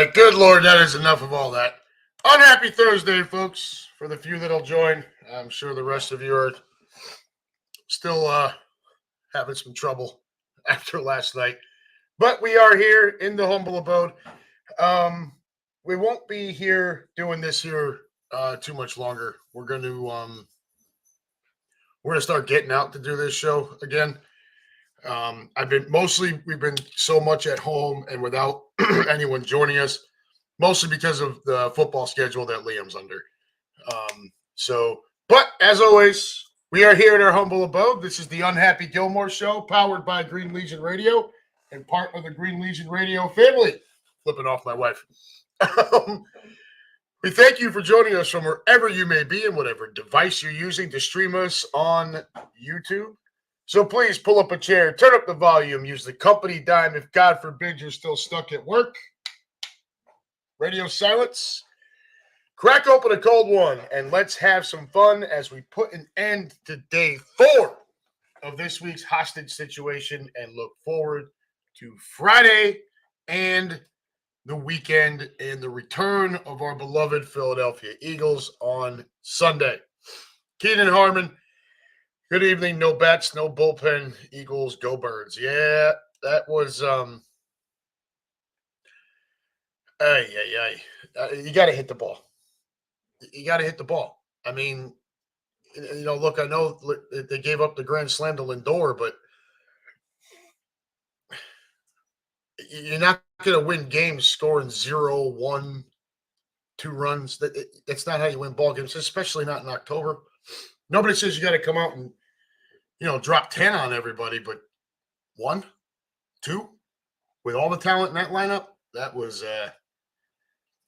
right, good Lord, that is enough of all that. Unhappy Thursday, folks. For the few that'll join, I'm sure the rest of you are still having some trouble after last night. But we are here in the humble abode. We won't be here doing this here too much longer. We're gonna start getting out to do this show again. We've been so much at home and without anyone joining us, mostly because of the football schedule that Liam's under. But as always, we are here in our humble abode. This is the Unhappy Gilmore Show, powered by Green Legion Radio and part of the Green Legion Radio family. Flipping off my wife. We thank you for joining us from wherever you may be and whatever device you're using to stream us on YouTube. So please pull up a chair, turn up the volume, use the company dime if, God forbid, you're still stuck at work. Radio silence. Crack open a cold one, and let's have some fun as we put an end to day 4 of this week's hostage situation and look forward to Friday and the weekend and the return of our beloved Philadelphia Eagles on Sunday. Keenan Harmon, good evening. No bats, no bullpen. Eagles, go Birds. Yeah, that was you got to hit the ball. You got to hit the ball. I mean, look, I know they gave up the grand slam to Lindor, but you're not going to win games scoring 0, 1, 2 runs. That's not how you win ball games, especially not in October. Nobody says you got to come out and, drop 10 on everybody, but 1, 2, with all the talent in that lineup, that was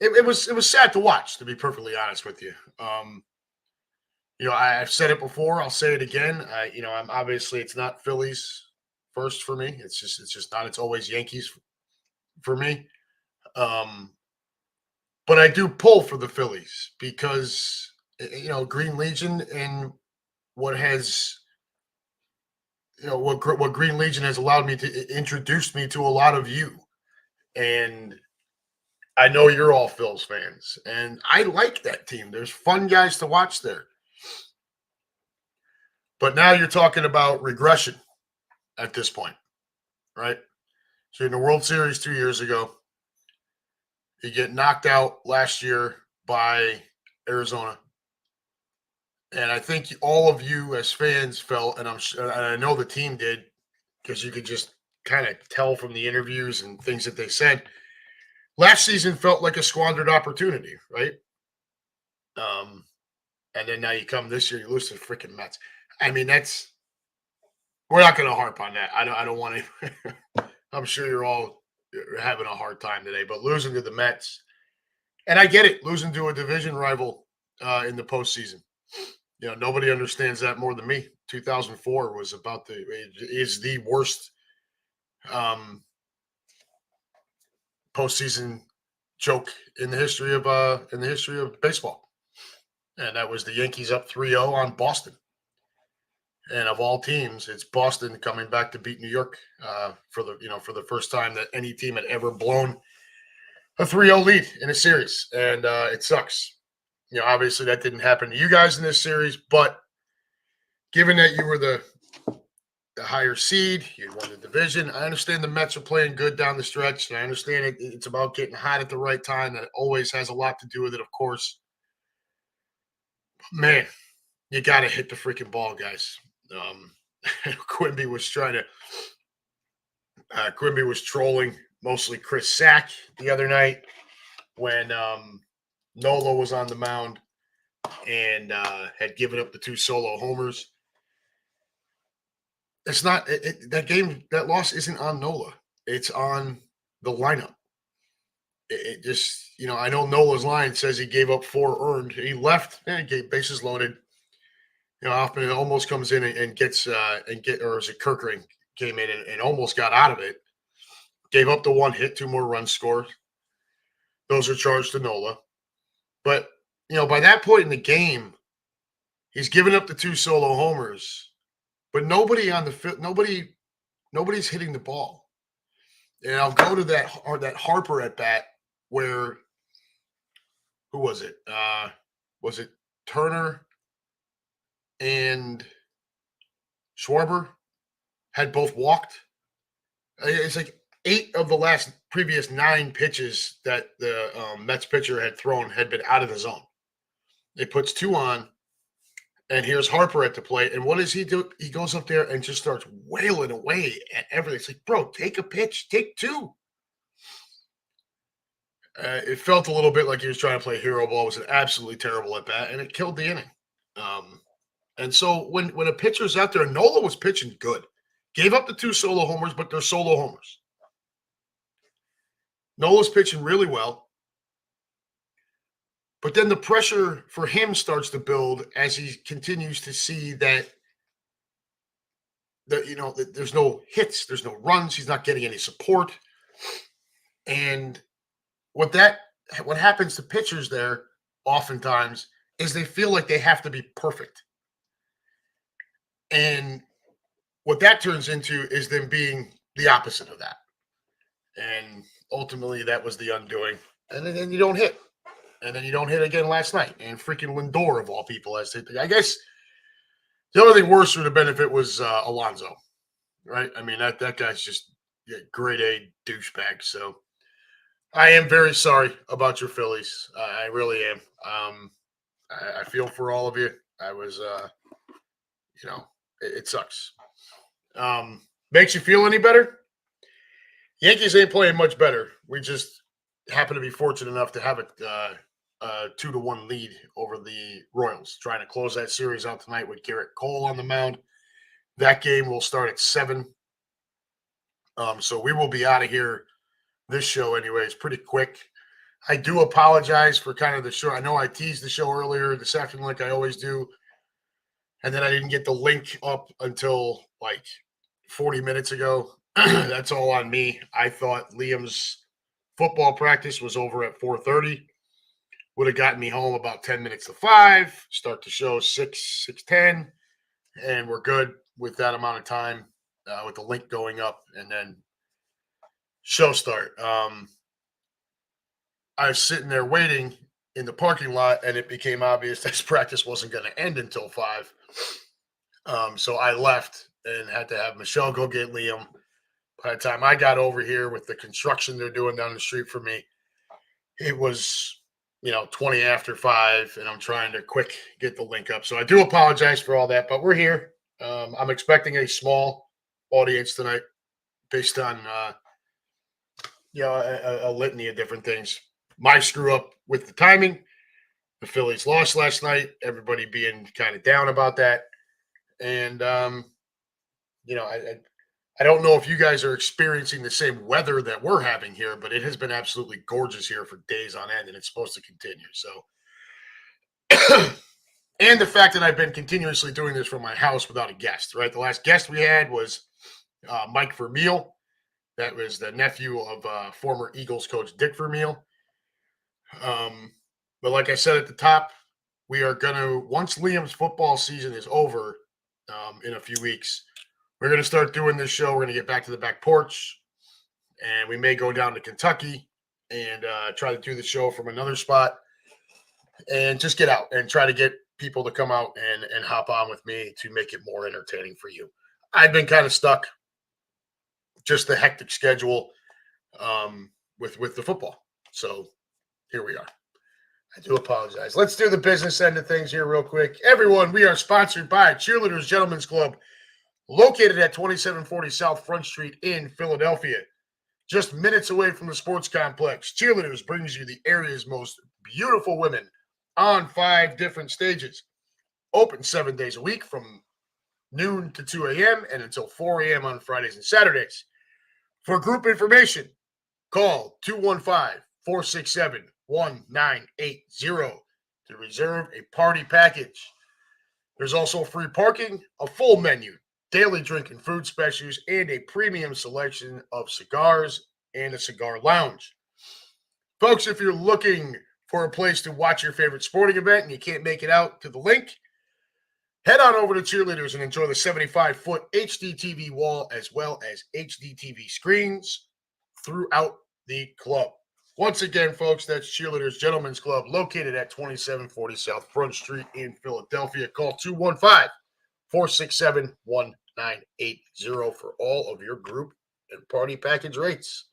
it was sad to watch, to be perfectly honest with you. I've said it before, I'll say it again. I'm obviously, it's not Phillies first for me. It's just not. It's always Yankees for me. But I do pull for the Phillies because Green Legion and what Green Legion has allowed me to introduce me to a lot of you. And I know you're all Phils fans, and I like that team. There's fun guys to watch there. But now you're talking about regression at this point, right? So in the World Series 2 years ago, you get knocked out last year by Arizona. And I think all of you as fans felt, and I know the team did, because you could just kind of tell from the interviews and things that they said, last season felt like a squandered opportunity, right? And then now you come this year, you lose to the freaking Mets. I mean, we're not going to harp on that. I don't want to. I'm sure you're having a hard time today, but losing to the Mets, and I get it, losing to a division rival in the postseason. Nobody understands that more than me. 2004 is the worst postseason joke in the history of baseball, and that was the Yankees up 3-0 on Boston. And of all teams, it's Boston coming back to beat New York for the first time that any team had ever blown a 3-0 lead in a series, and it sucks. Obviously that didn't happen to you guys in this series, but given that you were the higher seed, you won the division. I understand the Mets are playing good down the stretch, and I understand it's about getting hot at the right time. That always has a lot to do with it, of course. Man, you got to hit the freaking ball, guys. Quimby was trolling mostly Chris Sack the other night when Nola was on the mound and had given up the 2 solo homers. It's not that loss isn't on Nola. It's on the lineup. It just, I know Nola's line says he gave up 4 earned. He left and gave bases loaded. Hoffman almost comes in and gets or is it Kirkering came in and almost got out of it. Gave up the 1 hit, 2 more runs scored. Those are charged to Nola. But, by that point in the game, he's given up the 2 solo homers, but nobody's hitting the ball. And I'll go to that Harper at bat where, who was it? Was it Turner and Schwarber had both walked? It's like 8 of the last previous 9 pitches that the Mets pitcher had thrown had been out of the zone. It puts 2 on, and here's Harper at the plate. And what does he do? He goes up there and just starts wailing away at everything. It's like, bro, take a pitch, take 2. It felt a little bit like he was trying to play hero ball. It was an absolutely terrible at bat, and it killed the inning. And so when a pitcher's out there, Nola was pitching good. Gave up the 2 solo homers, but they're solo homers. Nola's pitching really well. But then the pressure for him starts to build as he continues to see that there's no hits, there's no runs, he's not getting any support. And what happens to pitchers there oftentimes is they feel like they have to be perfect. And what that turns into is them being the opposite of that. And ultimately that was the undoing. And then you don't hit. And then you don't hit again last night. And freaking Lindor, of all people, has hit. I guess the only thing worse for the benefit was Alonso, right? I mean, that guy's just grade A douchebag. So I am very sorry about your Phillies. I really am. I feel for all of you. I was, it sucks. Makes you feel any better? Yankees ain't playing much better. We just happen to be fortunate enough to have a 2-1 lead over the Royals, trying to close that series out tonight with Garrett Cole on the mound. That game will start at 7. So we will be out of here. This show, anyways, pretty quick. I do apologize for kind of the show. I know I teased the show earlier this afternoon, like I always do, and then I didn't get the link up until like 40 minutes ago. That's all on me. I thought Liam's football practice was over at 4:30. Would have gotten me home about 10 minutes to 5. Start the show 6:10, and we're good with that amount of time with the link going up, and then show start. I was sitting there waiting in the parking lot, and it became obvious this practice wasn't going to end until 5. So I left and had to have Michelle go get Liam. By the time I got over here with the construction they're doing down the street for me, it was 20 after 5, and I'm trying to quick get the link up. So I do apologize for all that, but we're here. I'm expecting a small audience tonight based on a litany of different things. My screw up with the timing. The Phillies lost last night. Everybody being kind of down about that. And, I don't know if you guys are experiencing the same weather that we're having here, but it has been absolutely gorgeous here for days on end, and it's supposed to continue. So, and the fact that I've been continuously doing this from my house without a guest, right? The last guest we had was Mike Vermeil. That was the nephew of former Eagles coach Dick Vermeil. But like I said at the top, we are going to, once Liam's football season is over in a few weeks, we're going to start doing this show. We're going to get back to the back porch, and we may go down to Kentucky and try to do the show from another spot and just get out and try to get people to come out and hop on with me to make it more entertaining for you. I've been kind of stuck, just the hectic schedule with the football. So here we are. I do apologize. Let's do the business end of things here real quick. Everyone, we are sponsored by Cheerleaders Gentlemen's Club, located at 2740 South Front Street in Philadelphia. Just minutes away from the sports complex, Cheerleaders brings you the area's most beautiful women on 5 different stages. Open 7 days a week from noon to 2 a.m. and until 4 a.m. on Fridays and Saturdays. For group information, call 215-467-1980 to reserve a party package. There's also free parking, a full menu, daily drink and food specials, and a premium selection of cigars and a cigar lounge. Folks, if you're looking for a place to watch your favorite sporting event and you can't make it out to the link, head on over to Cheerleaders and enjoy the 75-foot HD TV wall as well as HD TV screens throughout the club. Once again, folks, that's Cheerleaders Gentlemen's Club located at 2740 South Front Street in Philadelphia. Call 215-467-1980 for all of your group and party package rates.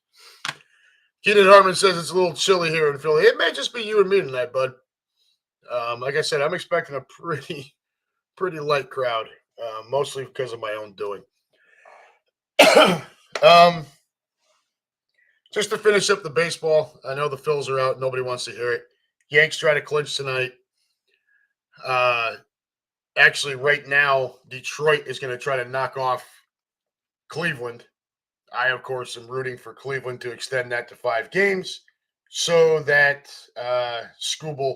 Keenan Harmon says it's a little chilly here in Philly. It may just be you and me tonight, bud. Like I said, I'm expecting a pretty light crowd, mostly because of my own doing. Just to finish up the baseball, I know the Phils are out. Nobody wants to hear it. Yanks try to clinch tonight. Actually, right now, Detroit is going to try to knock off Cleveland. I, of course, am rooting for Cleveland to extend that to 5 games so that Scooble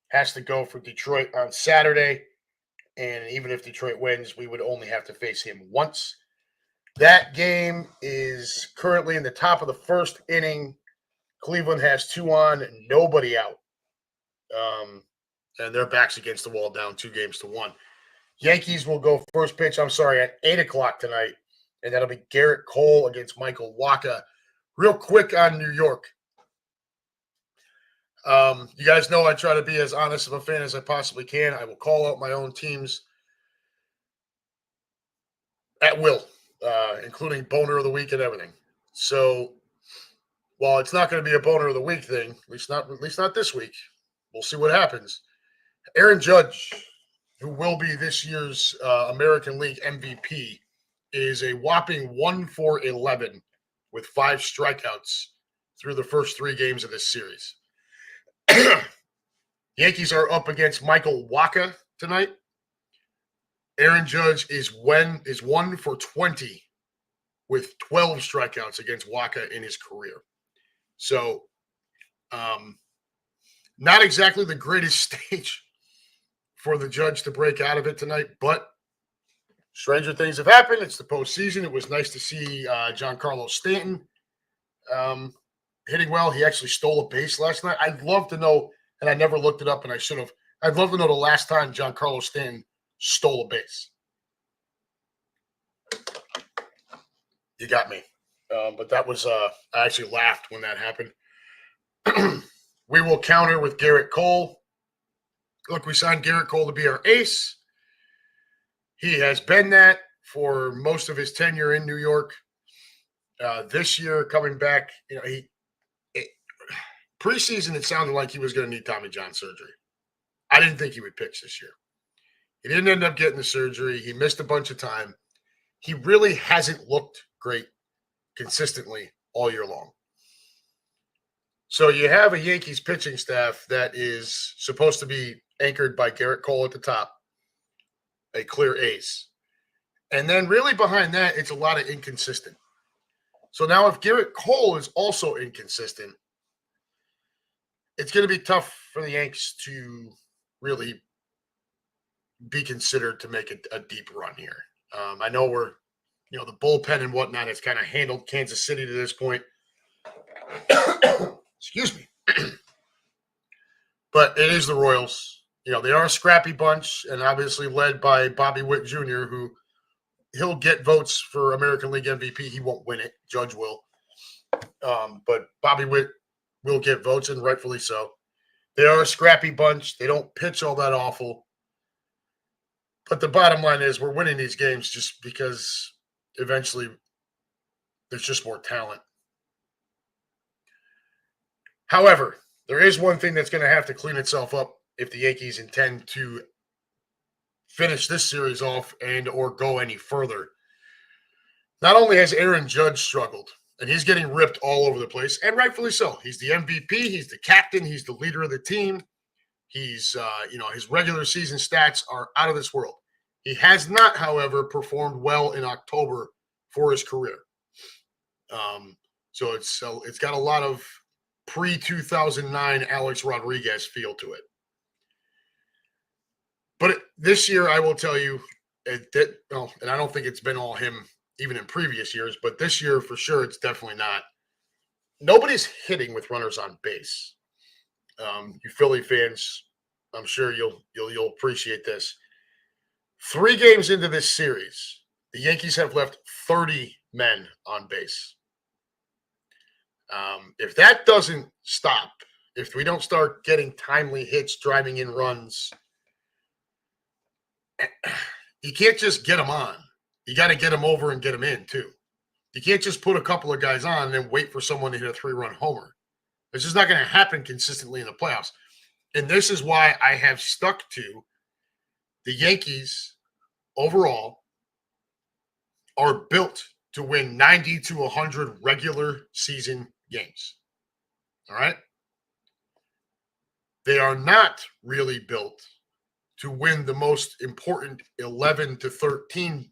has to go for Detroit on Saturday. And even if Detroit wins, we would only have to face him once. That game is currently in the top of the first inning. Cleveland has 2 on, nobody out. And their back's against the wall, down 2-1. Yankees will go first pitch, at 8 o'clock tonight. And that'll be Garrett Cole against Michael Wacha. Real quick on New York. You guys know I try to be as honest of a fan as I possibly can. I will call out my own teams at will, including boner of the week and everything. So while it's not going to be a boner of the week thing, at least not this week, we'll see what happens. Aaron Judge, who will be this year's American League MVP, is a whopping 1-for-11 with 5 strikeouts through the first 3 games of this series. Yankees are up against Michael Wacha tonight. Aaron Judge is 1-for-20 with 12 strikeouts against Wacha in his career. So, not exactly the greatest stage for the Judge to break out of it tonight, but stranger things have happened. It's the postseason. It was nice to see Giancarlo Stanton hitting well. He actually stole a base last night. I'd love to know, and I never looked it up, and I should have. I'd love to know the last time Giancarlo Stanton stole a base. You got me. But that was, I actually laughed when that happened. We will counter with Garrett Cole. Look, we signed Garrett Cole to be our ace. He has been that for most of his tenure in New York. This year, coming back, preseason, it sounded like he was going to need Tommy John surgery. I didn't think he would pitch this year. He didn't end up getting the surgery. He missed a bunch of time. He really hasn't looked great consistently all year long. So you have a Yankees pitching staff that is supposed to be anchored by Garrett Cole at the top, a clear ace. And then really behind that, it's a lot of inconsistent. So now if Garrett Cole is also inconsistent, it's going to be tough for the Yanks to really be considered to make a deep run here. I know the bullpen and whatnot has kind of handled Kansas City to this point. Excuse me. But it is the Royals. They are a scrappy bunch, and obviously led by Bobby Witt Jr., who he'll get votes for American League MVP. He won't win it. Judge will. But Bobby Witt will get votes, and rightfully so. They are a scrappy bunch. They don't pitch all that awful. But the bottom line is we're winning these games just because eventually there's just more talent. However, there is one thing that's going to have to clean itself up if the Yankees intend to finish this series off and or go any further. Not only has Aaron Judge struggled, and he's getting ripped all over the place, and rightfully so. He's the MVP. He's the captain. He's the leader of the team. He's, his regular season stats are out of this world. He has not, however, performed well in October for his career. So it's got a lot of pre-2009 Alex Rodriguez feel to it. But this year, I will tell you, and I don't think it's been all him even in previous years, but this year for sure, it's definitely not. Nobody's hitting with runners on base. You Philly fans, I'm sure you'll appreciate this. 3 games into this series, the Yankees have left 30 men on base. If that doesn't stop, if we don't start getting timely hits, driving in runs, you can't just get them on. You got to get them over and get them in, too. You can't just put a couple of guys on and then wait for someone to hit a 3-run homer. It's just not going to happen consistently in the playoffs. And this is why I have stuck to the Yankees overall are built to win 90 to 100 regular season games. All right? They are not really built to win the most important 11 to 13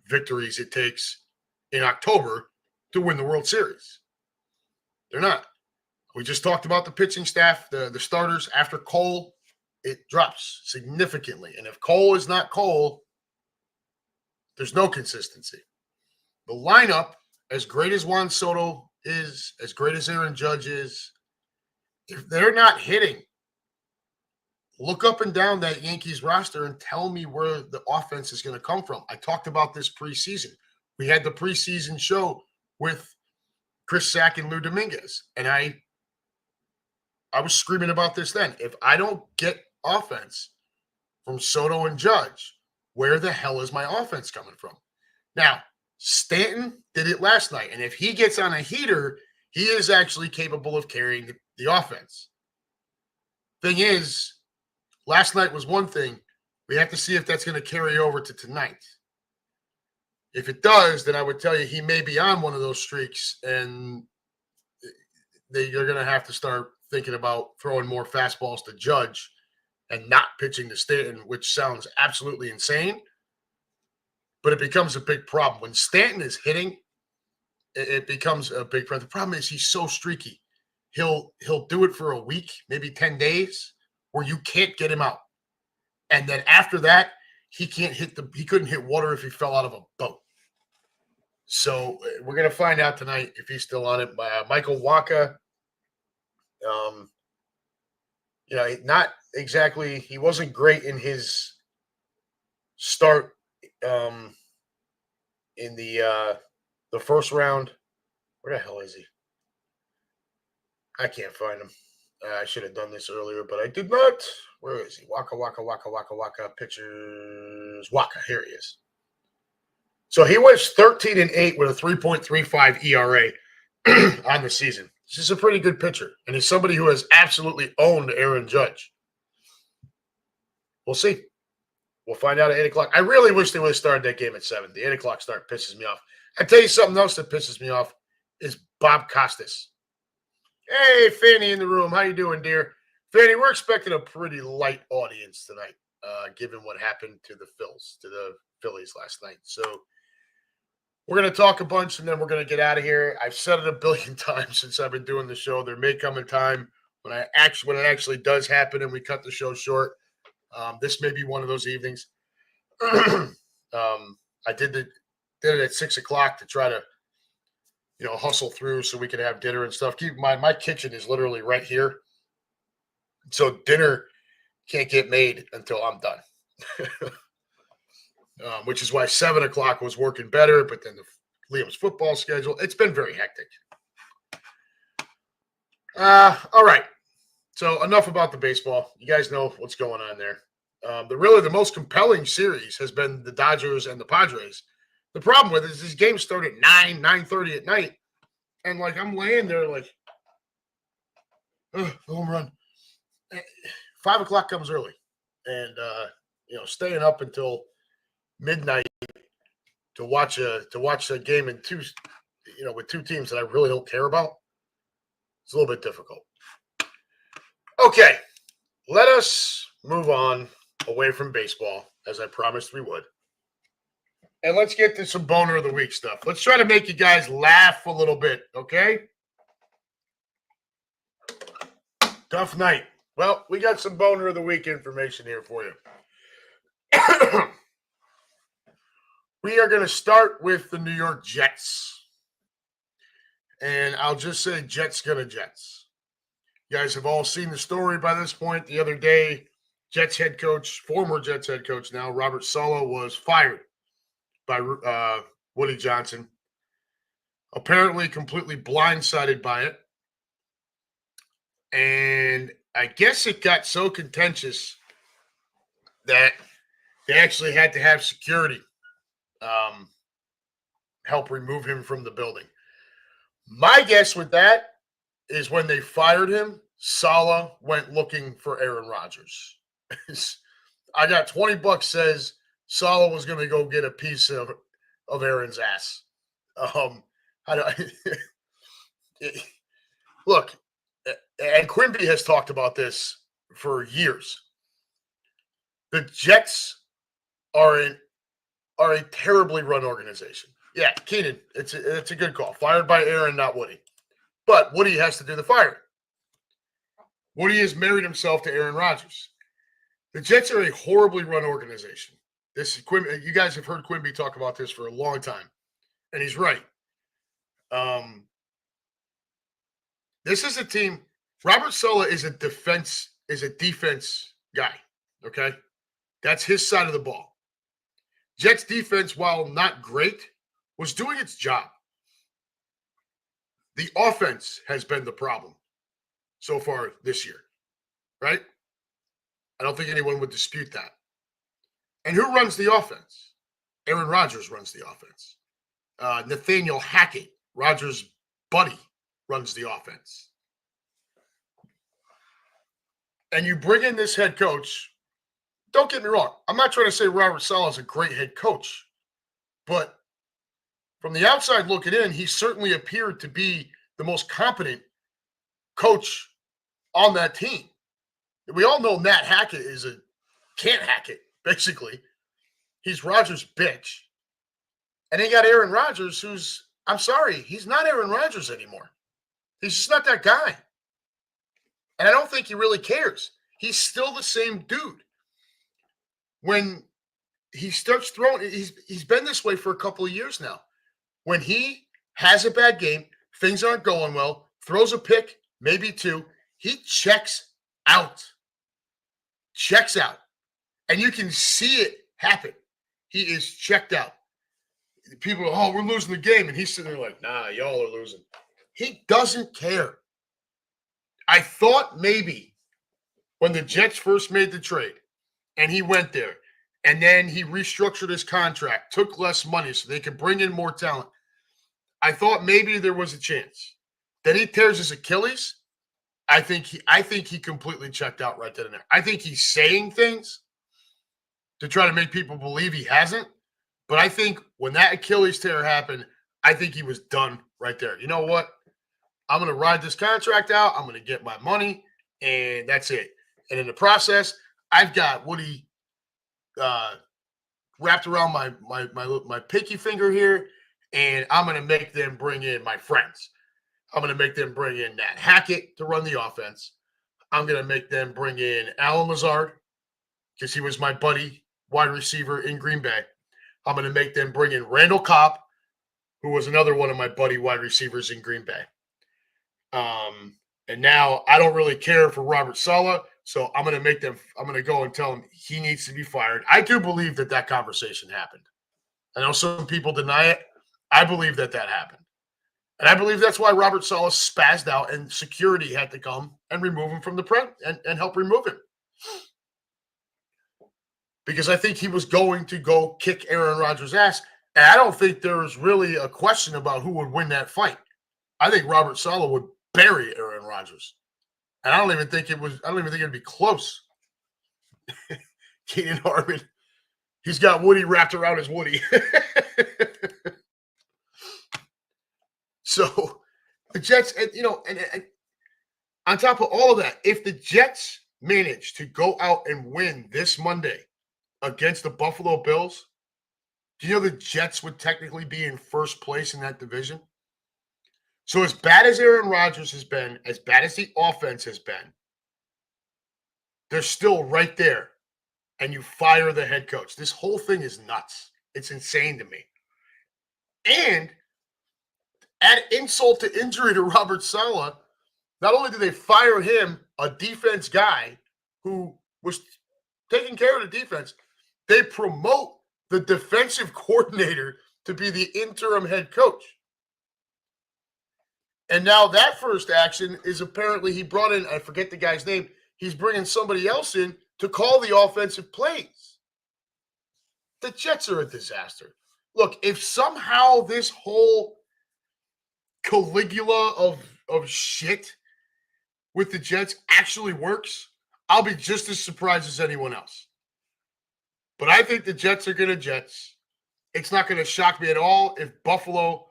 victories it takes in October to win the World Series. They're not. We just talked about the pitching staff, the starters. After Cole, it drops significantly. And if Cole is not Cole, there's no consistency. The lineup, as great as Juan Soto is, as great as Aaron Judge is, if they're not hitting, look up and down that Yankees roster and tell me where the offense is going to come from. I talked about this preseason. We had the preseason show with Chris Sack and Lou Dominguez, and I was screaming about this then. If I don't get offense from Soto and Judge, where the hell is my offense coming from? Now, Stanton did it last night, and if he gets on a heater, he is actually capable of carrying the offense. Thing is, last night was one thing. We have to see if that's going to carry over to tonight. If it does, then I would tell you he may be on one of those streaks, and you're going to have to start thinking about throwing more fastballs to Judge and not pitching to Stanton, which sounds absolutely insane, but it becomes a big problem. When Stanton is hitting, it becomes a big problem. The problem is he's so streaky. He'll do it for a week, maybe 10 days, where you can't get him out. And then after that, he couldn't hit water if he fell out of a boat. So we're going to find out tonight if he's still on it. Michael Wacha, not exactly, he wasn't great in his start in the first round. Where the hell is he? I can't find him. I should have done this earlier, but I did not. Where is he? Wacha. Pictures. Wacha. Here he is. So he was 13-8 with a 3.35 ERA on the season. This is a pretty good pitcher, and he's somebody who has absolutely owned Aaron Judge. We'll see. We'll find out at 8 o'clock. I really wish they would have started that game at 7. The 8 o'clock start pisses me off. I tell you something else that pisses me off is Bob Costas. Hey, Fanny in the room. How you doing, dear? Fanny, we're expecting a pretty light audience tonight, given what happened to the Phillies last night. So we're going to talk a bunch, and then we're going to get out of here. I've said it a billion times since I've been doing the show. There may come a time when it actually does happen and we cut the show short. This may be one of those evenings. I did it at 6 o'clock to try to, hustle through so we could have dinner and stuff. Keep in mind, my kitchen is literally right here. So dinner can't get made until I'm done. Which is why 7 o'clock was working better, but then Liam's football schedule, it's been very hectic. All right. So enough about the baseball. You guys know what's going on there. The most compelling series has been the Dodgers and the Padres. The problem with it is these games start at 9:30 at night. And, I'm laying there home run. 5 o'clock comes early. And, staying up until midnight to watch a game with two teams that I really don't care about, it's a little bit difficult. Okay, let us move on away from baseball, as I promised we would. And let's get to some boner of the week stuff. Let's try to make you guys laugh a little bit, okay? Tough night. Well, we got some boner of the week information here for you. We are going to start with the New York Jets. And I'll just say Jets gonna Jets. You guys have all seen the story by this point. The other day, former Jets head coach now, Robert Saleh, was fired by Woody Johnson. apparently completely blindsided by it. And I guess it got so contentious that they actually had to have security help remove him from the building. My guess with that is when they fired him, Saleh went looking for Aaron Rodgers. I got $20 says Saleh was going to go get a piece of Aaron's ass. I don't, look, and Quimby has talked about this for years. The Jets are a terribly run organization. Yeah, Keenan, it's a good call. Fired by Aaron, not Woody. But Woody has to do the firing. Woody has married himself to Aaron Rodgers. The Jets are a horribly run organization. This is Quimby. You guys have heard Quimby talk about this for a long time, and he's right. This is a team. Robert Saleh is a defense guy. Okay, that's his side of the ball. Jets defense, while not great, was doing its job. The offense has been the problem so far this year, right? I don't think anyone would dispute that. And who runs the offense? Aaron Rodgers runs the offense. Nathaniel Hackett, Rodgers' buddy, runs the offense. And you bring in this head coach. Don't get me wrong. I'm not trying to say Robert Saleh is a great head coach. But from the outside looking in, he certainly appeared to be the most competent coach on that team. We all know Nat Hackett can't hack it, basically. He's Rodgers' bitch. And they got Aaron Rodgers, who's, I'm sorry, he's not Aaron Rodgers anymore. He's just not that guy. And I don't think he really cares. He's still the same dude. When he starts throwing, he's been this way for a couple of years now. When he has a bad game, things aren't going well, throws a pick, maybe two, he checks out. Checks out. And you can see it happen. He is checked out. People are, oh, we're losing the game. And he's sitting there like, nah, y'all are losing. He doesn't care. I thought maybe when the Jets first made the trade and he went there and then he restructured his contract, took less money so they could bring in more talent, I thought maybe there was a chance. Then he tears his Achilles. I think he completely checked out right then and there. I think he's saying things to try to make people believe he hasn't. But I think when that Achilles tear happened, I think he was done right there. You know what? I'm going to ride this contract out. I'm going to get my money, and that's it. And in the process, I've got Woody wrapped around my pinky finger here, and I'm going to make them bring in my friends. I'm going to make them bring in Nat Hackett to run the offense. I'm going to make them bring in Alan Lazard because he was my buddy wide receiver in Green Bay. I'm going to make them bring in Randall Cobb, who was another one of my buddy wide receivers in Green Bay. And now I don't really care for Robert Saleh, so I'm going to go and tell him he needs to be fired. I do believe that conversation happened. I know some people deny it. I believe that happened. And I believe that's why Robert Saleh spazzed out and security had to come and remove him from the prem and help remove him. Because I think he was going to go kick Aaron Rodgers' ass. And I don't think there was really a question about who would win that fight. I think Robert Saleh would bury Aaron Rodgers. And I don't even think it'd be close. Keenan Harmon, he's got Woody wrapped around his Woody. So the Jets, and on top of all of that, if the Jets manage to go out and win this Monday against the Buffalo Bills, do you know the Jets would technically be in first place in that division? So as bad as Aaron Rodgers has been, as bad as the offense has been, they're still right there. And you fire the head coach. This whole thing is nuts. It's insane to me. And add insult to injury to Robert Saleh, not only do they fire him, a defense guy who was taking care of the defense, they promote the defensive coordinator to be the interim head coach. And now that first action is apparently he brought in, I forget the guy's name, he's bringing somebody else in to call the offensive plays. The Jets are a disaster. Look, if somehow this whole Caligula of shit with the Jets actually works, I'll be just as surprised as anyone else. But I think the Jets are going to Jets. It's not going to shock me at all if Buffalo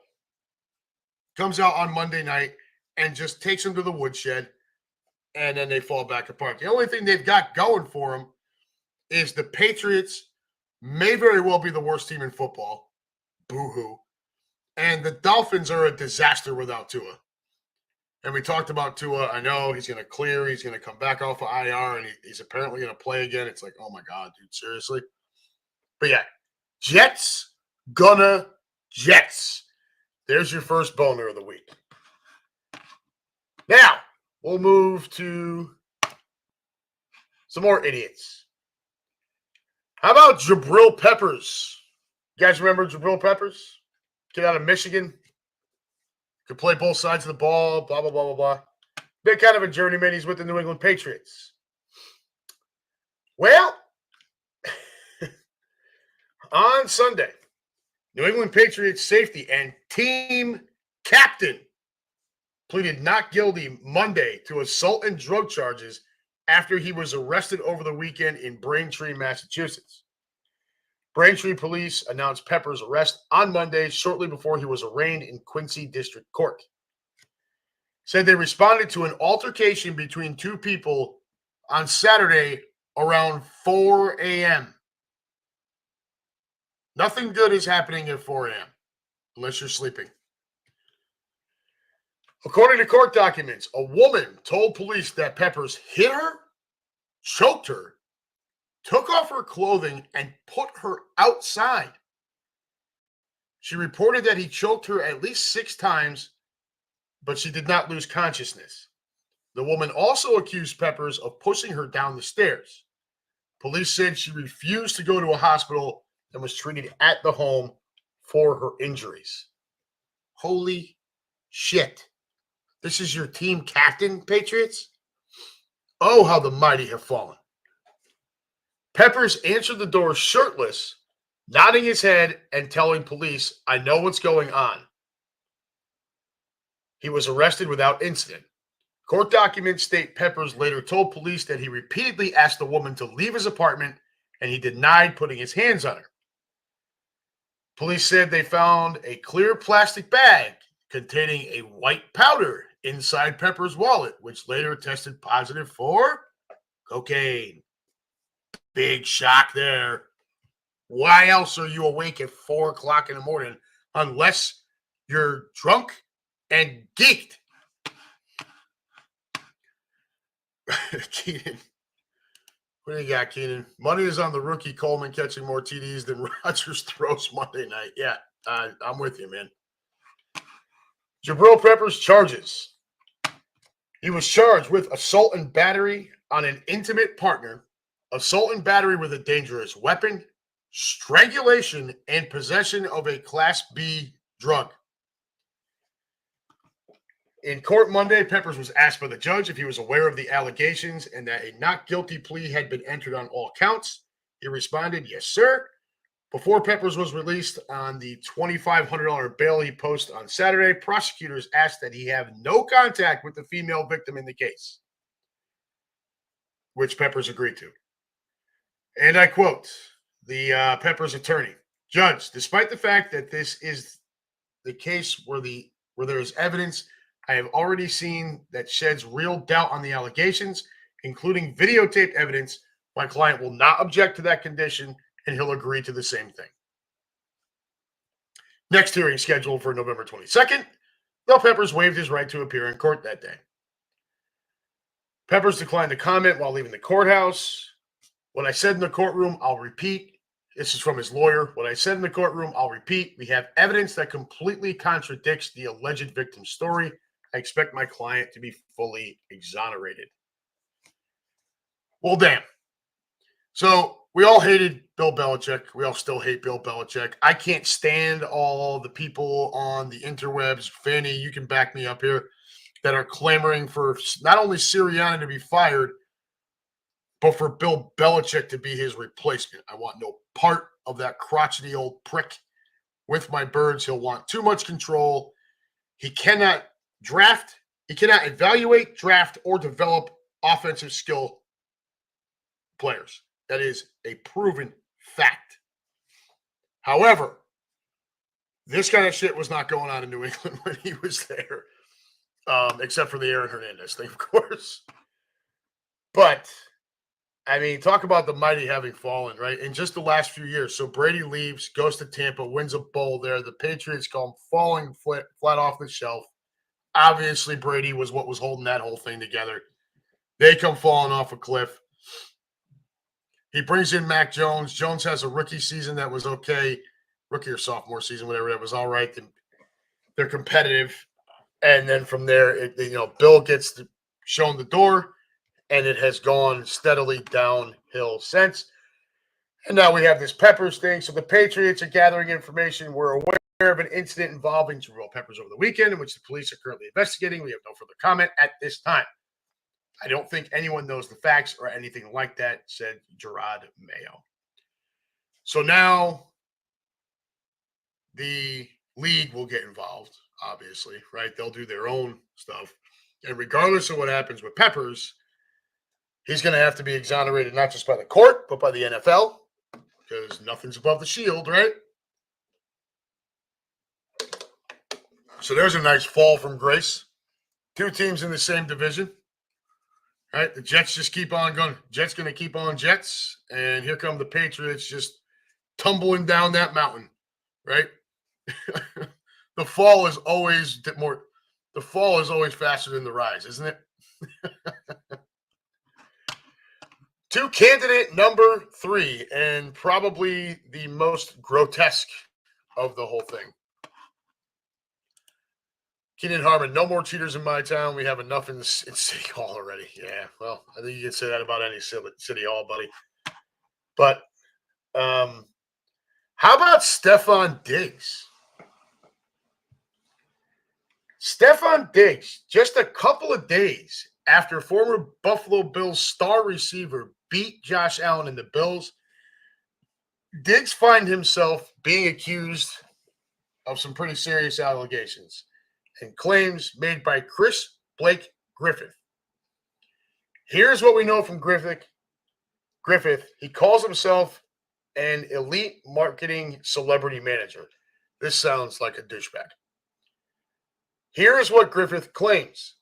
comes out on Monday night and just takes them to the woodshed, and then they fall back apart. The only thing they've got going for them is the Patriots may very well be the worst team in football. Boo-hoo. And the Dolphins are a disaster without Tua. And we talked about Tua. I know he's going to clear. He's going to come back off of IR, and he's apparently going to play again. It's like, oh, my God, dude, seriously? But, yeah, Jets gonna Jets. There's your first boner of the week. Now, we'll move to some more idiots. How about Jabril Peppers? You guys remember Jabril Peppers? Kid out of Michigan. Could play both sides of the ball, blah, blah, blah, blah, blah. Been kind of a journeyman. He's with the New England Patriots. Well, on Sunday, New England Patriots safety and team captain pleaded not guilty Monday to assault and drug charges after he was arrested over the weekend in Braintree, Massachusetts. Braintree police announced Pepper's arrest on Monday shortly before he was arraigned in Quincy District Court. Said they responded to an altercation between two people on Saturday around 4 a.m. Nothing good is happening at 4 a.m. unless you're sleeping. According to court documents, a woman told police that Peppers hit her, choked her, took off her clothing, and put her outside. She reported that he choked her at least 6 times, but she did not lose consciousness. The woman also accused Peppers of pushing her down the stairs. Police said she refused to go to a hospital and was treated at the home for her injuries. Holy shit. This is your team captain, Patriots? Oh, how the mighty have fallen. Peppers answered the door shirtless, nodding his head and telling police, "I know what's going on." He was arrested without incident. Court documents state Peppers later told police that he repeatedly asked the woman to leave his apartment and he denied putting his hands on her. Police said they found a clear plastic bag containing a white powder inside Pepper's wallet, which later tested positive for cocaine. Big shock there. Why else are you awake at 4 o'clock in the morning unless you're drunk and geeked? Keenan. What do you got, Keenan? Money is on the rookie Coleman catching more TDs than Rodgers throws Monday night. Yeah, I'm with you, man. Jabril Peppers charges. He was charged with assault and battery on an intimate partner, assault and battery with a dangerous weapon, strangulation, and possession of a Class B drug. In court Monday, Peppers was asked by the judge if he was aware of the allegations and that a not guilty plea had been entered on all counts. He responded, "Yes, sir." Before Peppers was released on the $2,500 bail he posted on Saturday, prosecutors asked that he have no contact with the female victim in the case, which Peppers agreed to. And I quote the Peppers attorney, "Judge, despite the fact that this is the case where there is evidence I have already seen that sheds real doubt on the allegations, including videotaped evidence, my client will not object to that condition, and he'll agree to the same thing." Next hearing scheduled for November 22nd, though Peppers waived his right to appear in court that day. Peppers declined to comment while leaving the courthouse. "What I said in the courtroom, I'll repeat." This is from his lawyer. "What I said in the courtroom, I'll repeat. We have evidence that completely contradicts the alleged victim's story. I expect my client to be fully exonerated." Well, damn. So we all hated Bill Belichick. We all still hate Bill Belichick. I can't stand all the people on the interwebs. Fanny, you can back me up here, that are clamoring for not only Sirianni to be fired, but for Bill Belichick to be his replacement. I want no part of that crotchety old prick with my birds. He'll want too much control. He cannot draft. He cannot evaluate, draft, or develop offensive skill players. That is a proven fact. However, this kind of shit was not going on in New England when he was there, except for the Aaron Hernandez thing, of course. But, I mean, talk about the mighty having fallen, right? In just the last few years. So Brady leaves, goes to Tampa, wins a bowl there. The Patriots come falling flat off the shelf. Obviously, Brady was what was holding that whole thing together. They come falling off a cliff. He brings in Mac Jones. Jones has a rookie season that was okay. Rookie or sophomore season, whatever, that was all right. They're competitive. And then from there, Bill gets shown the door, and it has gone steadily downhill since. And now we have this Peppers thing. So the Patriots are gathering information. We're aware of an incident involving Jabril Peppers over the weekend, in which the police are currently investigating. We have no further comment at this time. I don't think anyone knows the facts or anything like that, said Gerard Mayo. So now the league will get involved, obviously, right? They'll do their own stuff. And regardless of what happens with Peppers, he's going to have to be exonerated not just by the court, but by the NFL, because nothing's above the shield, right? So there's a nice fall from grace. Two teams in the same division. All right, the Jets just keep on going. Jets going to keep on Jets, and here come the Patriots just tumbling down that mountain, right? The fall is always faster than the rise, isn't it? To candidate number 3, and probably the most grotesque of the whole thing. Keenan Harmon, no more cheaters in my town. We have enough in City Hall already. Yeah, well, I think you can say that about any City Hall, buddy. But how about Stephon Diggs? Stephon Diggs, just a couple of days after former Buffalo Bills star receiver beat Josh Allen and the Bills, Diggs finds himself being accused of some pretty serious allegations and claims made by Chris Blake Griffith. Here's what we know from Griffith. He calls himself an elite marketing celebrity manager. This sounds like a douchebag. Here is what Griffith claims.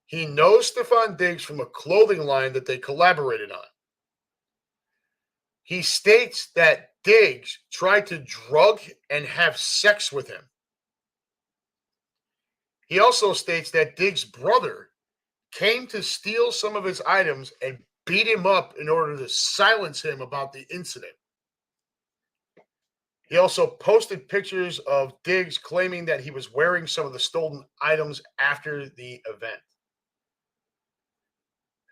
He knows Stephon Diggs from a clothing line that they collaborated on. He states that Diggs tried to drug and have sex with him. He also states that Diggs' brother came to steal some of his items and beat him up in order to silence him about the incident. He also posted pictures of Diggs claiming that he was wearing some of the stolen items after the event.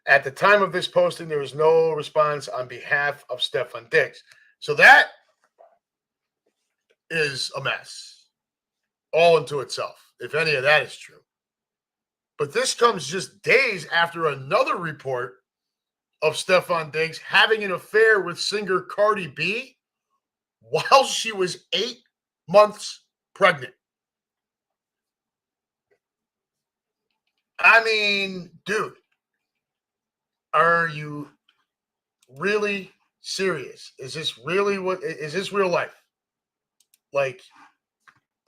At the time of this posting, there was no response on behalf of Stephon Diggs. So that is a mess all into itself, if any of that is true. But this comes just days after another report of Stephon Diggs having an affair with singer Cardi B while she was 8 months pregnant. I mean, dude, are you really serious? Is this real life? Like,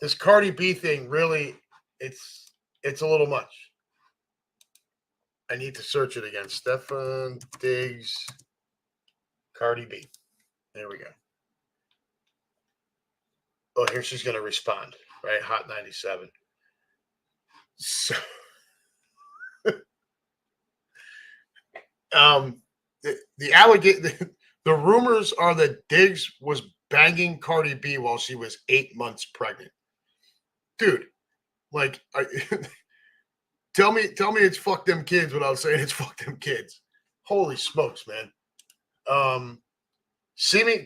this Cardi B thing really, it's a little much. I need to search it again. Stephon Diggs, Cardi B. There we go. Oh, here she's going to respond, right? Hot 97. So, the rumors are that Diggs was banging Cardi B while she was 8 months pregnant. Dude, like, tell me it's fuck them kids without saying it's fuck them kids. Holy smokes, man.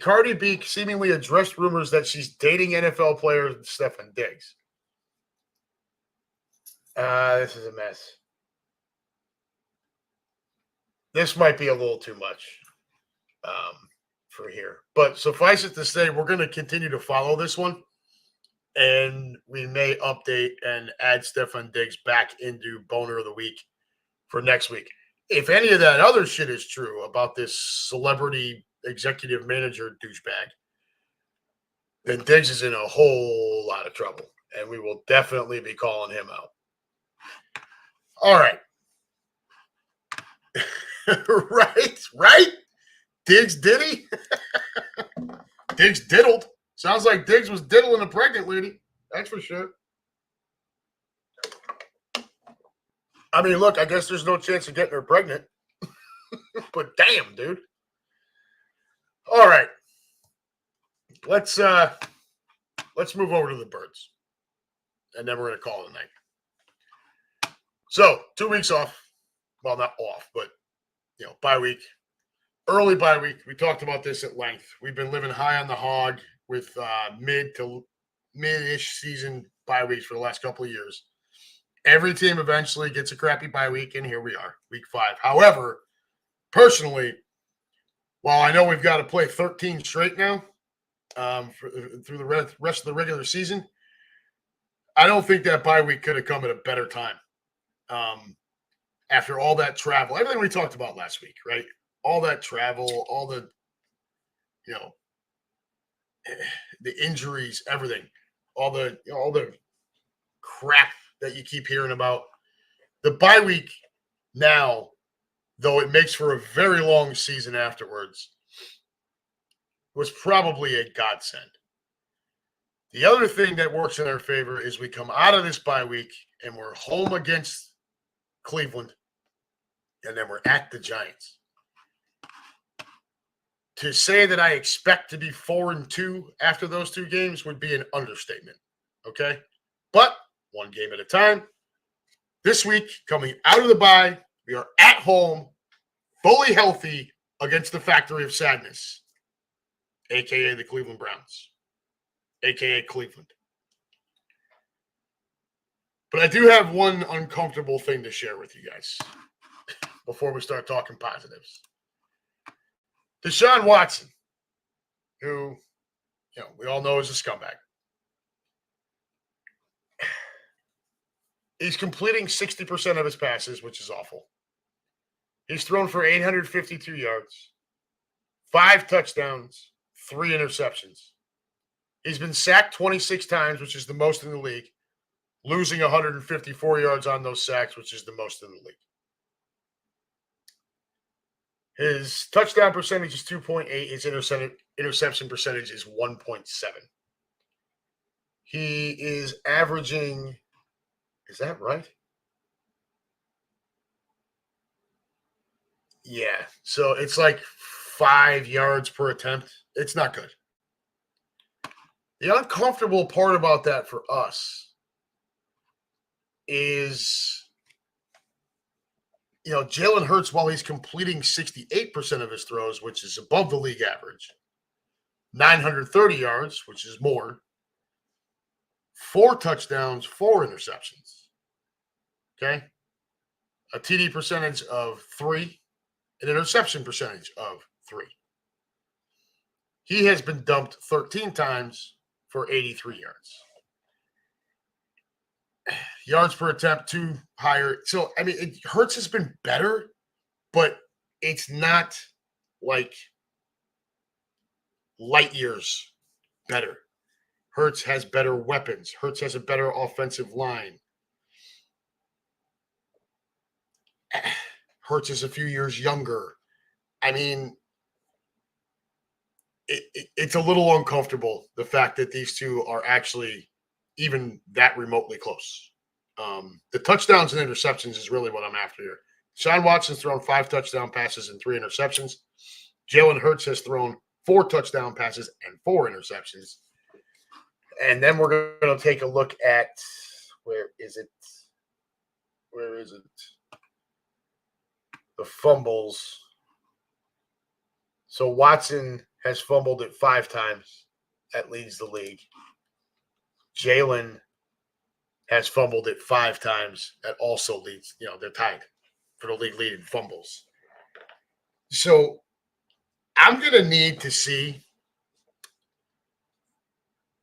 Cardi B seemingly addressed rumors that she's dating NFL player Stefan Diggs. This is a mess. This might be a little too much for here. But suffice it to say, we're going to continue to follow this one. And we may update and add Stefan Diggs back into Boner of the Week for next week. If any of that other shit is true about this celebrity executive manager douchebag, then Diggs is in a whole lot of trouble. And we will definitely be calling him out. All right. right? Diggs diddy? Diggs diddled. Sounds like Diggs was diddling a pregnant lady. That's for sure. I mean, look, I guess there's no chance of getting her pregnant. But damn, dude. All right. Let's move over to the birds. And then we're going to call it a night. So, 2 weeks off. Well, not off, but, bye week. Early bye week. We talked about this at length. We've been living high on the hog with mid-ish season bye weeks for the last couple of years. Every team eventually gets a crappy bye week, and here we are, week 5. However, personally, while I know we've got to play 13 straight now through the rest of the regular season, I don't think that bye week could have come at a better time. After all that travel, everything we talked about last week, right? All that travel, all the, the injuries, everything, all the crap that you keep hearing about. The bye week now, though it makes for a very long season afterwards, was probably a godsend. The other thing that works in our favor is we come out of this bye week and we're home against Cleveland, and then we're at the Giants. To say that I expect to be 4-2 after those 2 games would be an understatement, okay? But one game at a time. This week, coming out of the bye, we are at home, fully healthy, against the Factory of Sadness, a.k.a. the Cleveland Browns, a.k.a. Cleveland. But I do have one uncomfortable thing to share with you guys before we start talking positives. Deshaun Watson, who, we all know is a scumbag. He's completing 60% of his passes, which is awful. He's thrown for 852 yards, 5 touchdowns, 3 interceptions. He's been sacked 26 times, which is the most in the league, losing 154 yards on those sacks, which is the most in the league. His touchdown percentage is 2.8. His interception percentage is 1.7. He is averaging, is that right? Yeah. So it's like 5 yards per attempt. It's not good. The uncomfortable part about that for us is, Jalen Hurts, while he's completing 68% of his throws, which is above the league average, 930 yards, which is more, 4 touchdowns, 4 interceptions. Okay? A TD percentage of 3, an interception percentage of 3. He has been dumped 13 times for 83 yards. Yards per attempt, 2 higher. So, I mean, Hurts has been better, but it's not like light years better. Hurts has better weapons. Hurts has a better offensive line. Hurts is a few years younger. I mean, it's a little uncomfortable, the fact that these two are actually even that remotely close. The touchdowns and interceptions is really what I'm after here. Deshaun Watson's thrown 5 touchdown passes and 3 interceptions. Jalen Hurts has thrown 4 touchdown passes and 4 interceptions. And then we're going to take a look at, where is it? The fumbles. So Watson has fumbled it 5 times. That leads the league. Jalen has fumbled it 5 times. That also leads, they're tied for the league lead in fumbles. So I'm going to need to see.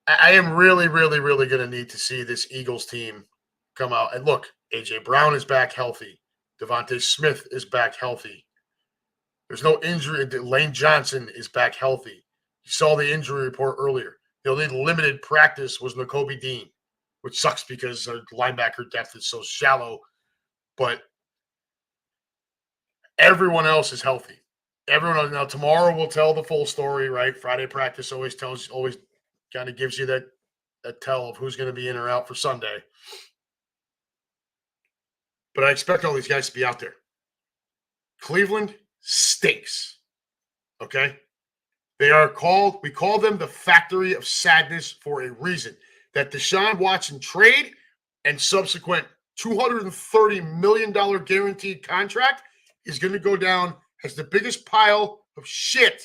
I am really, really, really going to need to see this Eagles team come out. And look, A.J. Brown is back healthy. Devontae Smith is back healthy. There's no injury. Lane Johnson is back healthy. You saw the injury report earlier. The only limited practice was Nakobe Dean, which sucks because our linebacker depth is so shallow. But everyone else is healthy. Everyone else. Now, tomorrow we'll tell the full story, right? Friday practice always kind of gives you that tell of who's going to be in or out for Sunday. But I expect all these guys to be out there. Cleveland stinks. Okay? We call them the factory of sadness for a reason. That Deshaun Watson trade and subsequent $230 million guaranteed contract is going to go down as the biggest pile of shit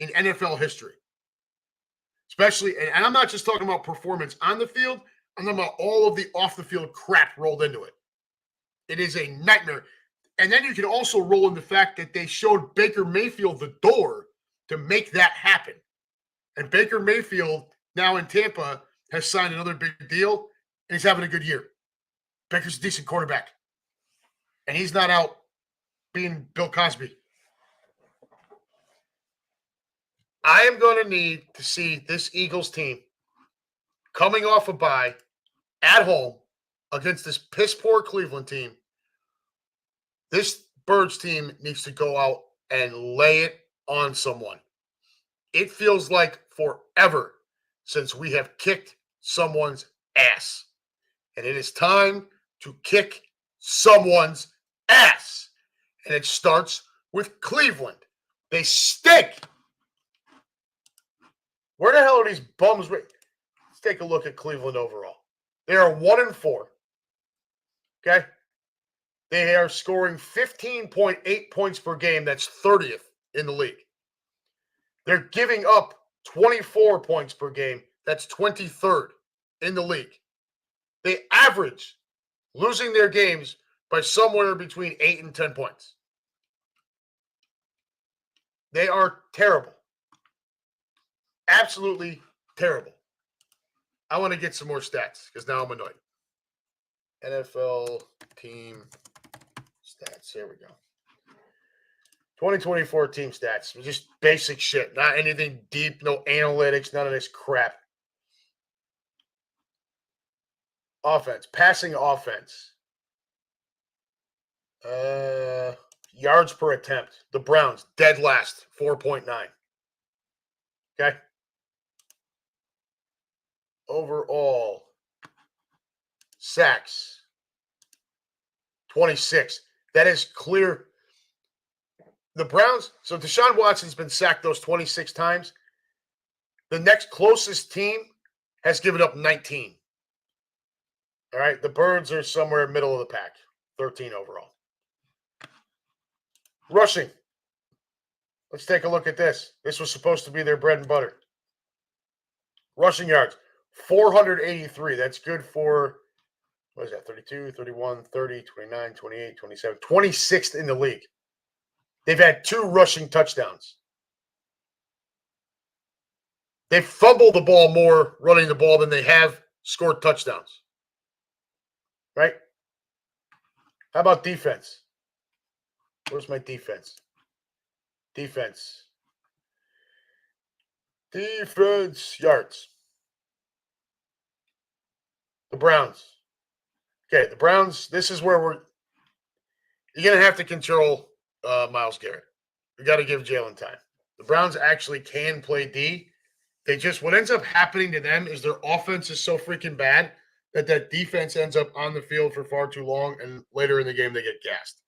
in NFL history. Especially, and I'm not just talking about performance on the field, I'm talking about all of the off-the-field crap rolled into it. It is a nightmare. And then you can also roll in the fact that they showed Baker Mayfield the door to make that happen. And Baker Mayfield, now in Tampa, has signed another big deal, and he's having a good year. Baker's a decent quarterback. And he's not out being Bill Cosby. I am going to need to see this Eagles team coming off a bye at home against this piss-poor Cleveland team. This Birds team needs to go out and lay it on someone. It feels like forever since we have kicked someone's ass. And it is time to kick someone's ass. And it starts with Cleveland. They stink. Where the hell are these bums? Let's take a look at Cleveland overall. They are 1-4. Okay? They are scoring 15.8 points per game. That's 30th in the league. They're giving up 24 points per game. That's 23rd in the league. They average losing their games by somewhere between 8 and 10 points. They are terrible. Absolutely terrible. I want to get some more stats because now I'm annoyed. NFL team stats. Here we go. 2024 team stats. Just basic shit. Not anything deep. No analytics. None of this crap. Offense. Passing offense. Yards per attempt. The Browns, dead last. 4.9. Okay? Overall. Sacks. 26. That is clear. The Browns, so Deshaun Watson's been sacked those 26 times. The next closest team has given up 19. All right, the Birds are somewhere middle of the pack, 13 overall. Rushing. Let's take a look at this. This was supposed to be their bread and butter. Rushing yards, 483. That's good for, what is that, 32, 31, 30, 29, 28, 27, 26th in the league. They've had 2 rushing touchdowns. They've fumbled the ball more running the ball than they have scored touchdowns. Right? How about defense? Where's my defense? Defense yards. The Browns. Okay, the Browns, this is where you're going to have to control Myles Garrett. You got to give Jalen time. The Browns actually can play D. What ends up happening to them is their offense is so freaking bad that defense ends up on the field for far too long, and later in the game they get gassed.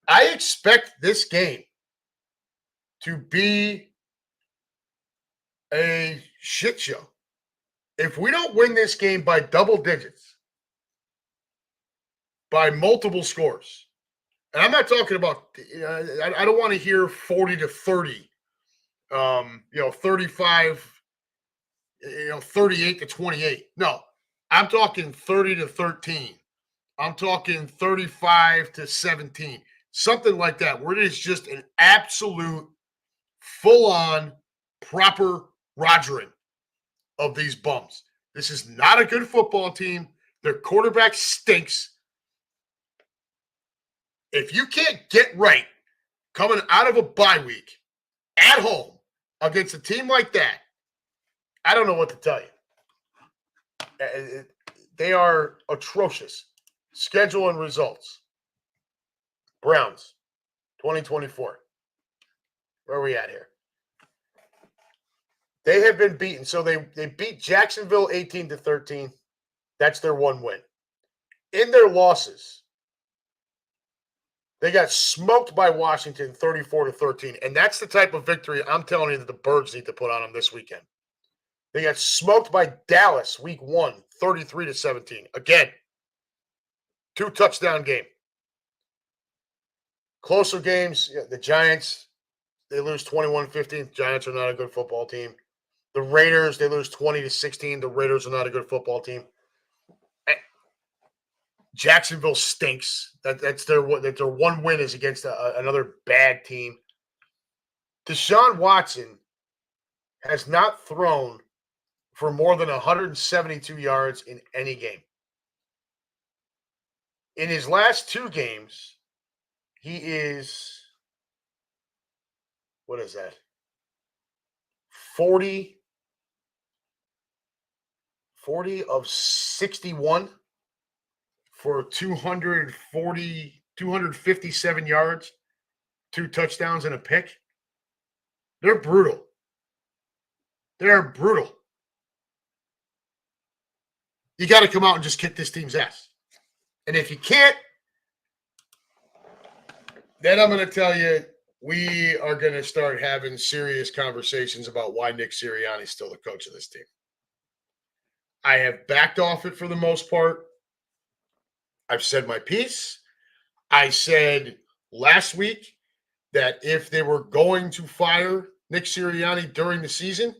I expect this game to be a shit show. If we don't win this game by double digits, by multiple scores, and I'm not talking about, I don't want to hear 40-30 35, 38-28. No, I'm talking 30-13. I'm talking 35-17. Something like that, where it is just an absolute full-on proper rogering of these bums. This is not a good football team. Their quarterback stinks. If you can't get right coming out of a bye week at home against a team like that, I don't know what to tell you. They are atrocious. Schedule and results. Browns, 2024. Where are we at here? They have been beaten. So they beat Jacksonville 18-13. That's their one win. In their losses, they got smoked by Washington 34-13. And that's the type of victory I'm telling you that the Birds need to put on them this weekend. They got smoked by Dallas week 1, 33-17. Again, 2-touchdown game. Closer games, the Giants, they lose 21-15. Giants are not a good football team. The Raiders, they lose 20-16. The Raiders are not a good football team. Jacksonville stinks. That's their one win is against another bad team. Deshaun Watson has not thrown for more than 172 yards in any game. In his last 2 games, he is, what is that? 40 of 61 for 257 yards, 2 touchdowns and a pick. They're brutal. They're brutal. You got to come out and just kick this team's ass. And if you can't, then I'm going to tell you, we are going to start having serious conversations about why Nick Sirianni is still the coach of this team. I have backed off it for the most part. I've said my piece. I said last week that if they were going to fire Nick Sirianni during the season,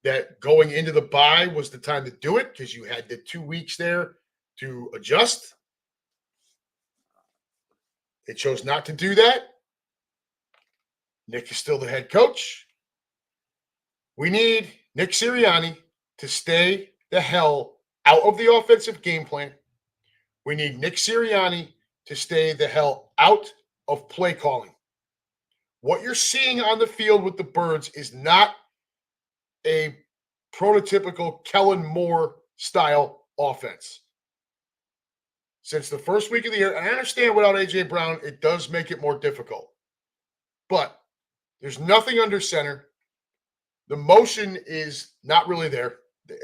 that going into the bye was the time to do it because you had the 2 weeks there to adjust. They chose not to do that. Nick is still the head coach. We need Nick Sirianni to stay the hell out of the offensive game plan. We need Nick Sirianni to stay the hell out of play calling. What you're seeing on the field with the Birds is not a prototypical Kellen Moore style offense. Since the first week of the year, and I understand without A.J. Brown, it does make it more difficult. But there's nothing under center. The motion is not really there.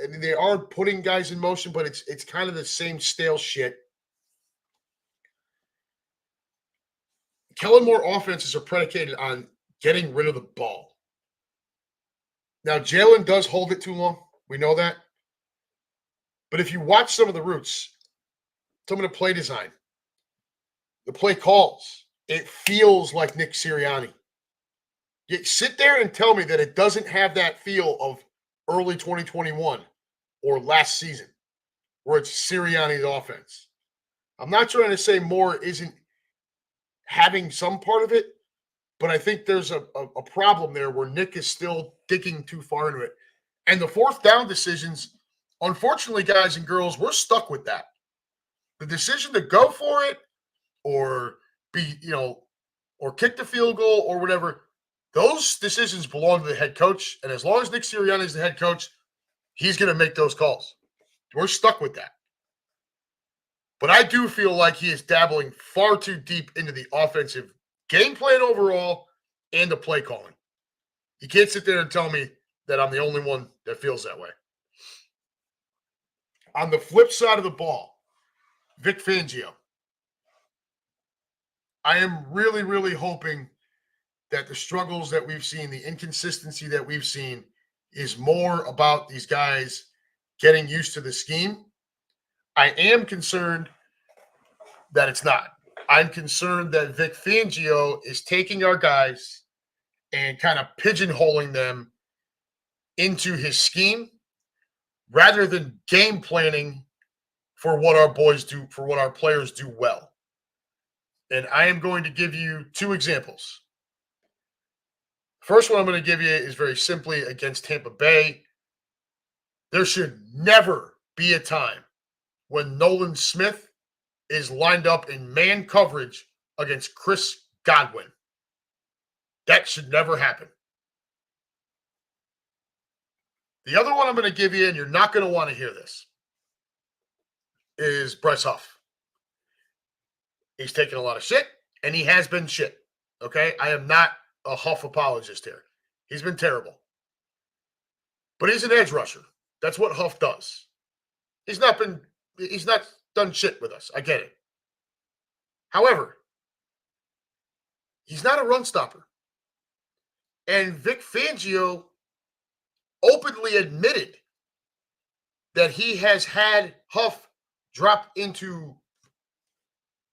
I mean, they are putting guys in motion, but it's kind of the same stale shit. Kellen Moore offenses are predicated on getting rid of the ball. Now, Jalen does hold it too long. We know that. But if you watch some of the routes, some of the play design, the play calls, it feels like Nick Sirianni. You sit there and tell me that it doesn't have that feel of early 2021 or last season where it's Sirianni's offense. I'm not trying to say Moore isn't having some part of it, but I think there's a problem there where Nick is still digging too far into it. And the 4th down decisions, unfortunately, guys and girls, we're stuck with that. The decision to go for it or or kick the field goal or whatever, those decisions belong to the head coach. And as long as Nick Sirianni is the head coach, he's going to make those calls. We're stuck with that. But I do feel like he is dabbling far too deep into the offensive game plan overall and the play calling. You can't sit there and tell me that I'm the only one that feels that way. On the flip side of the ball, Vic Fangio. I am really, really hoping that the struggles that we've seen, the inconsistency that we've seen, is more about these guys getting used to the scheme. I am concerned that it's not. I'm concerned that Vic Fangio is taking our guys and kind of pigeonholing them into his scheme rather than game planning for what our boys do, for what our players do well. And I am going to give you two examples. First one I'm going to give you is very simply against Tampa Bay. There should never be a time when Nolan Smith is lined up in man coverage against Chris Godwin. That should never happen. The other one I'm going to give you, and you're not going to want to hear this, is Bryce Huff. He's taken a lot of shit, and he has been shit. Okay? I am not a Huff apologist here. He's been terrible. But he's an edge rusher. That's what Huff does. He's not done shit with us. I get it. However, he's not a run stopper. And Vic Fangio openly admitted that he has had Huff drop into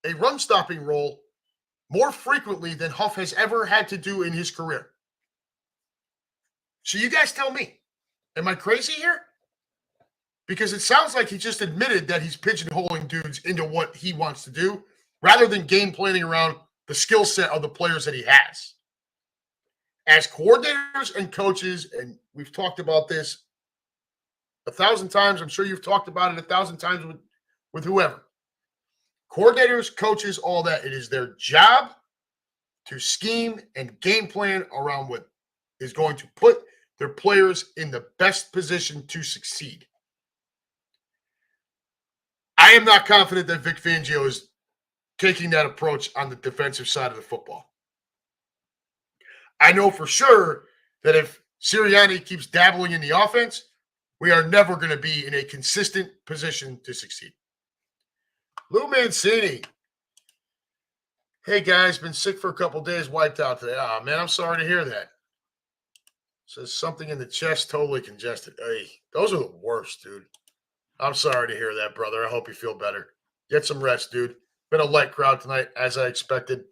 a run stopping role more frequently than Huff has ever had to do in his career. So you guys tell me, am I crazy here? Because it sounds like he just admitted that he's pigeonholing dudes into what he wants to do rather than game planning around the skill set of the players that he has. As coordinators and coaches, and we've talked about this 1,000 times. I'm sure you've talked about it 1,000 times with whoever. Coordinators, coaches, all that. It is their job to scheme and game plan around what is going to put their players in the best position to succeed. I am not confident that Vic Fangio is taking that approach on the defensive side of the football. I know for sure that if Sirianni keeps dabbling in the offense, we are never going to be in a consistent position to succeed. Lou Mancini. Hey, guys, been sick for a couple days, wiped out today. Oh, man, I'm sorry to hear that. Says something in the chest, totally congested. Hey, those are the worst, dude. I'm sorry to hear that, brother. I hope you feel better. Get some rest, dude. Been a light crowd tonight, as I expected.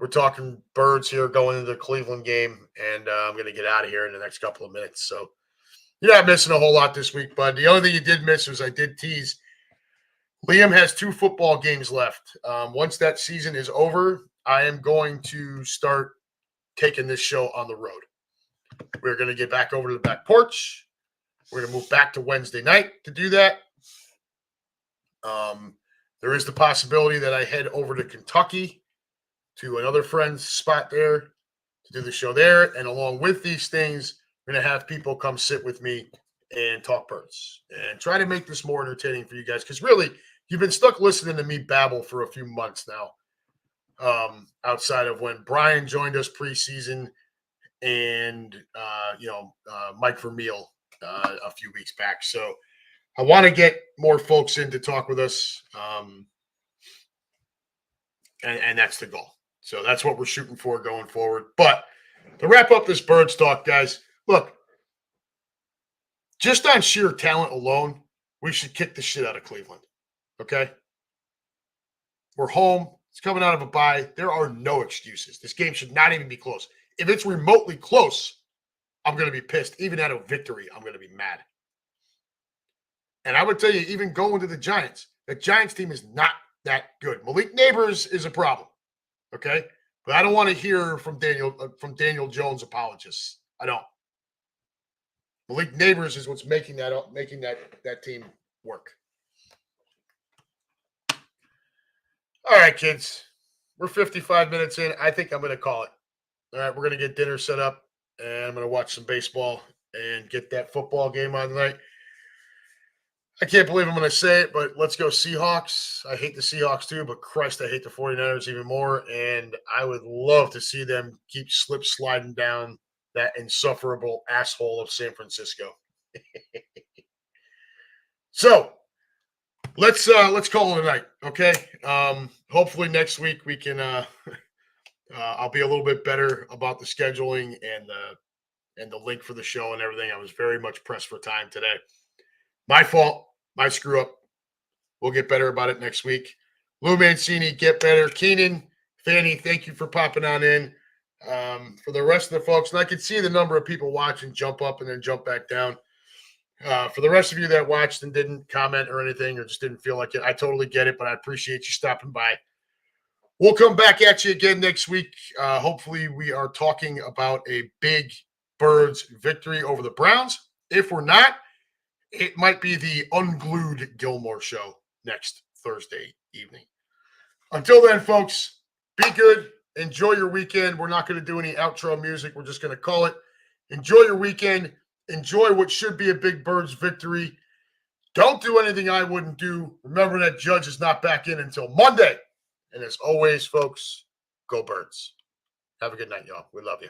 We're talking birds here going into the Cleveland game, and I'm going to get out of here in the next couple of minutes. So you're not missing a whole lot this week, bud. The only thing you did miss was I did tease Liam has 2 football games left. Once that season is over, I am going to start taking this show on the road. We're going to get back over to the back porch. We're going to move back to Wednesday night to do that. There is the possibility that I head over to Kentucky to another friend's spot there to do the show there. And along with these things, we're going to have people come sit with me and talk birds and try to make this more entertaining for you guys. Because really, you've been stuck listening to me babble for a few months now, outside of when Brian joined us preseason and, Mike Vermeil a few weeks back. So I want to get more folks in to talk with us, and that's the goal. So that's what we're shooting for going forward. But to wrap up this Birds talk, guys, look, just on sheer talent alone, we should kick the shit out of Cleveland, okay? We're home. It's coming out of a bye. There are no excuses. This game should not even be close. If it's remotely close, I'm going to be pissed. Even at a victory, I'm going to be mad. And I would tell you, even going to the Giants team is not that good. Malik Neighbors is a problem, okay? But I don't want to hear from Daniel Jones apologists. I don't. Malik Neighbors is what's making that team work. All right, kids. We're 55 minutes in. I think I'm going to call it. All right, we're going to get dinner set up, and I'm going to watch some baseball and get that football game on tonight. I can't believe I'm going to say it, but let's go Seahawks. I hate the Seahawks too, but Christ, I hate the 49ers even more, and I would love to see them keep sliding down that insufferable asshole of San Francisco. So let's call it a night, okay? Hopefully next week we can I'll be a little bit better about the scheduling and the link for the show and everything. I was very much pressed for time today. My fault, my screw up. We'll get better about it next week. Lou Mancini, get better. Keenan, Fanny, thank you for popping on in. For the rest of the folks, and I can see the number of people watching jump up and then jump back down. For the rest of you that watched and didn't comment or anything or just didn't feel like it, I totally get it, but I appreciate you stopping by. We'll come back at you again next week. Hopefully, we are talking about a big Birds victory over the Browns. If we're not, it might be the unglued Gilmore show next Thursday evening. Until then, folks, be good. Enjoy your weekend. We're not going to do any outro music. We're just going to call it. Enjoy your weekend. Enjoy what should be a big Birds victory. Don't do anything I wouldn't do. Remember that Judge is not back in until Monday. And as always, folks, go Birds. Have a good night, y'all. We love you.